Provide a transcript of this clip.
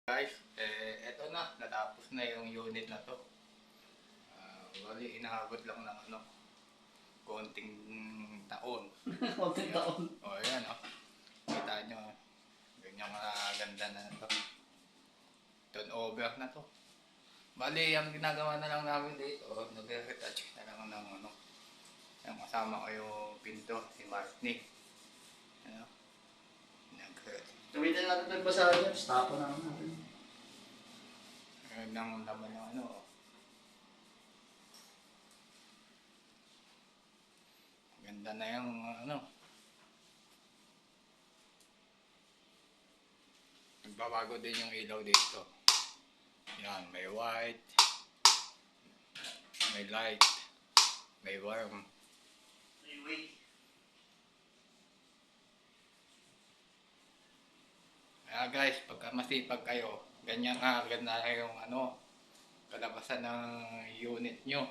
Guys, eto na, natapos na yung unit na to. Bali, inaabot lang ng konting taon. Konting taon. O, yan o. Kita nyo, ganyan ganda na to. Turnover na to. Bali, ang ginagawa na lang namin dito, nag-retouch na lang ng yung kasama ko yung pinto, si Martini. Gamitin natin nagbasahan yan, tapo na natin. Ayun ang laman ng ganda na yung nagbabago din yung ilaw dito. Yan, may white, may light, may warm. Anyway. Kaya guys, pagka masipag kayo, ganyan ganda yung kalabasan ng unit nyo.